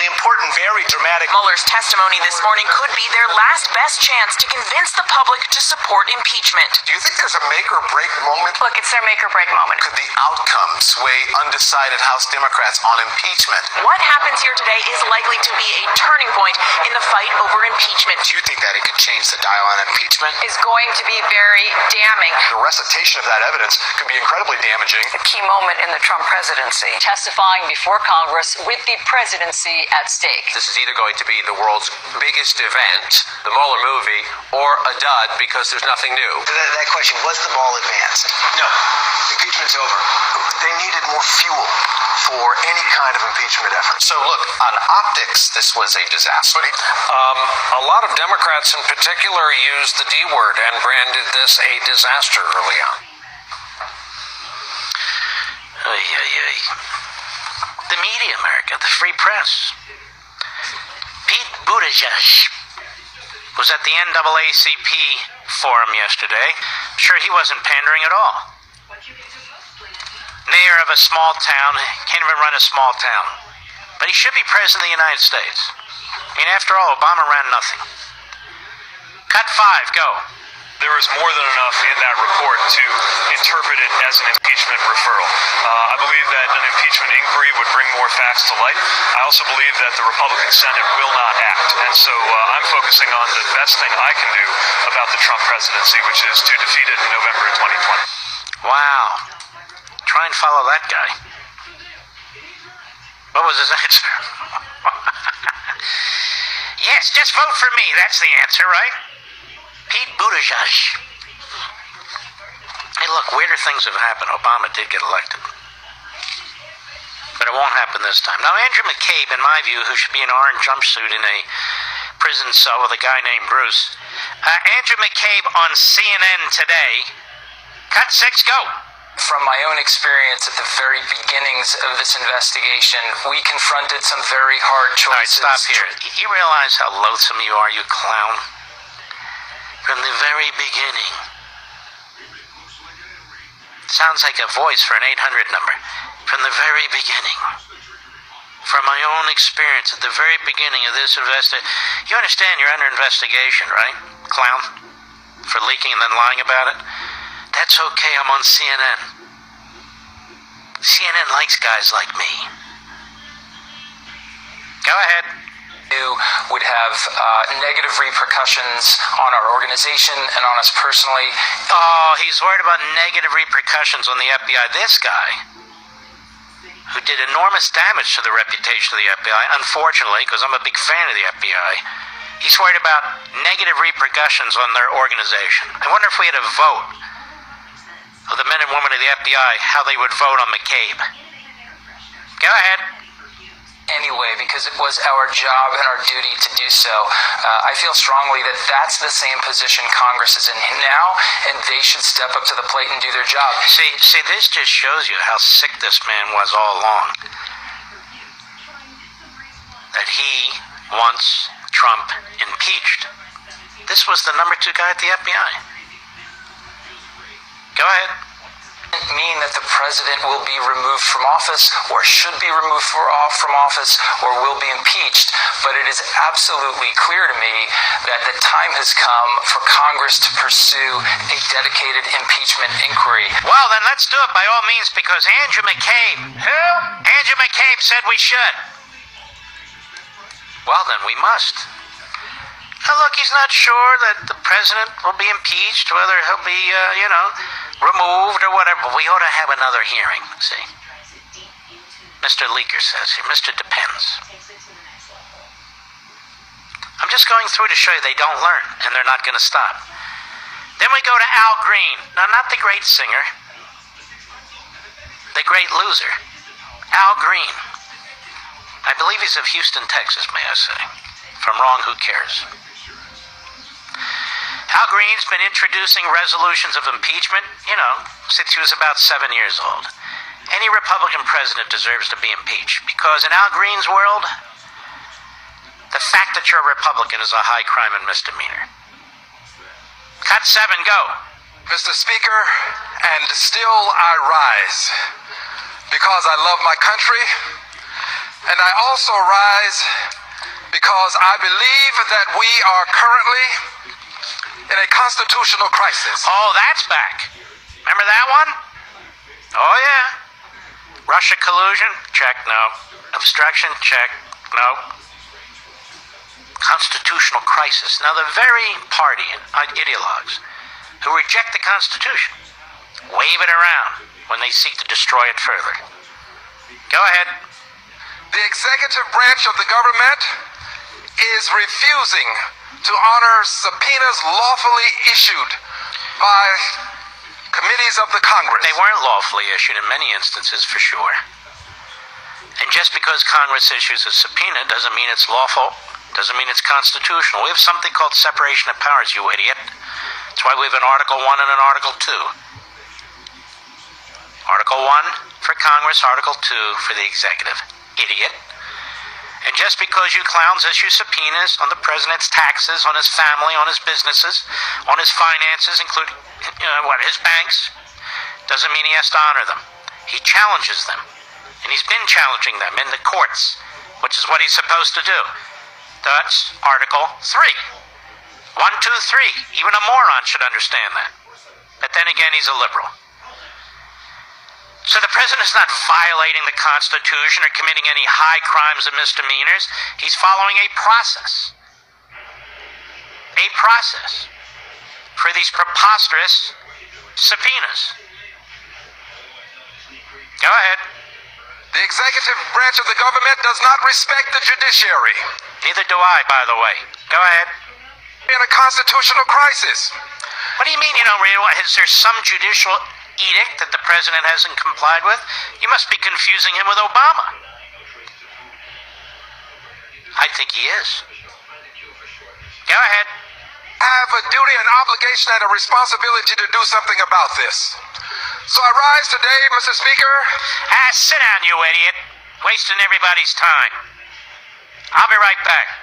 really important, very dramatic. Mueller's testimony this morning could be their last best chance to convince the public to support impeachment. Do you think there's a make or break moment? Look, it's their make or break moment. Could the outcome sway undecided House Democrats on impeachment? What happens here today is likely to be a turning point in the fight over impeachment. Do you think that it could change the dial on impeachment? Is going to be very damning. The recitation of that evidence could be incredibly damaging. A key moment in the Trump presidency. Testifying before Congress with the presidency at stake. This is either going to be the world's biggest event, the Mueller movie, or a dud because there's nothing new. That question, was the ball advanced? No. Impeachment's over. They needed more fuel for any kind of impeachment effort. So look, on optics, this was a disaster. A lot of Democrats in particular used the D word and branded this a disaster early on. The media, America, the free press. Pete Buttigieg was at the NAACP forum yesterday. Sure, he wasn't pandering at all. Mayor of a small town, can't even run a small town. But he should be president of the United States. I mean, after all, Obama ran nothing. Cut 5, go. There is more than enough in that report to interpret it as an impeachment referral. I believe that an impeachment inquiry would bring more facts to light. I also believe that the Republican Senate will not act. And so I'm focusing on the best thing I can do about the Trump presidency, which is to defeat it in November of 2020. Wow. Try and follow that guy. What was his answer? Yes, just vote for me. That's the answer, right? Pete Buttigieg. Hey, look, weirder things have happened. Obama did get elected. But it won't happen this time. Now, Andrew McCabe, in my view, who should be in an orange jumpsuit in a prison cell with a guy named Bruce. Andrew McCabe on CNN today. Cut 6, go. From my own experience at the very beginnings of this investigation, we confronted some very hard choices. All right, stop here. You realize how loathsome you are, you clown? From the very beginning. Sounds like a voice for an 800 number. From the very beginning. From my own experience at the very beginning of this investigation. You understand you're under investigation, right, clown? For leaking and then lying about it? That's okay, I'm on CNN. CNN likes guys like me. Go ahead. Would have negative repercussions on our organization and on us personally. Oh, he's worried about negative repercussions on the FBI. This guy, who did enormous damage to the reputation of the FBI, unfortunately, because I'm a big fan of the FBI, he's worried about negative repercussions on their organization. I wonder if we had a vote of the men and women of the FBI, how they would vote on McCabe. Go ahead. Anyway, because it was our job and our duty to do so. I feel strongly that that's the same position Congress is in now, and they should step up to the plate and do their job. See, this just shows you how sick this man was all along. That he wants Trump impeached. This was the number 2 guy at the FBI. Go ahead. Mean that the president will be removed from office or should be removed from office or will be impeached, but it is absolutely clear to me that the time has come for Congress to pursue a dedicated impeachment inquiry. Well, then let's do it by all means, because Andrew McCabe, who? Andrew McCabe said we should. Well, then we must. Now, look, he's not sure that the president will be impeached, whether he'll be, removed or whatever. But we ought to have another hearing, see. Mr. Leaker says here, Mr. Depends. I'm just going through to show you they don't learn, and they're not going to stop. Then we go to Al Green. Now, not the great singer, the great loser. Al Green. I believe he's of Houston, Texas, may I say. If I'm wrong, who cares? Al Green's been introducing resolutions of impeachment, since he was about 7 years old. Any Republican president deserves to be impeached, because in Al Green's world, the fact that you're a Republican is a high crime and misdemeanor. Cut 7, go. Mr. Speaker, and still I rise, because I love my country, And I also rise because I believe that we are currently in a constitutional crisis. Oh, that's back. Remember that one? Oh, yeah. Russia collusion? Check, no. Obstruction? Check, no. Constitutional crisis. Now, the very party and ideologues who reject the Constitution wave it around when they seek to destroy it further. Go ahead. The executive branch of the government is refusing to honor subpoenas lawfully issued by committees of the Congress. They weren't lawfully issued in many instances, for sure. And just because Congress issues a subpoena doesn't mean it's lawful, doesn't mean it's constitutional. We have something called separation of powers, you idiot. That's why we have an Article 1 and an Article 2. Article 1 for Congress, Article 2 for the executive. Idiot. And just because you clowns issue subpoenas on the president's taxes, on his family, on his businesses, on his finances, including, his banks, doesn't mean he has to honor them. He challenges them. And he's been challenging them in the courts, which is what he's supposed to do. That's Article 3. 1, 2, 3. Even a moron should understand that. But then again, he's a liberal. So the president is not violating the Constitution or committing any high crimes and misdemeanors. He's following a process. A process for these preposterous subpoenas. Go ahead. The executive branch of the government does not respect the judiciary. Neither do I, by the way. Go ahead. In a constitutional crisis. What do you mean you don't realize? Is there some judicial edict that the president hasn't complied with? You must be confusing him with Obama. I think he is. Go ahead. I have a duty, an obligation, and a responsibility to do something about this. So I rise today, Mr. Speaker. Sit down, you idiot. Wasting everybody's time. I'll be right back.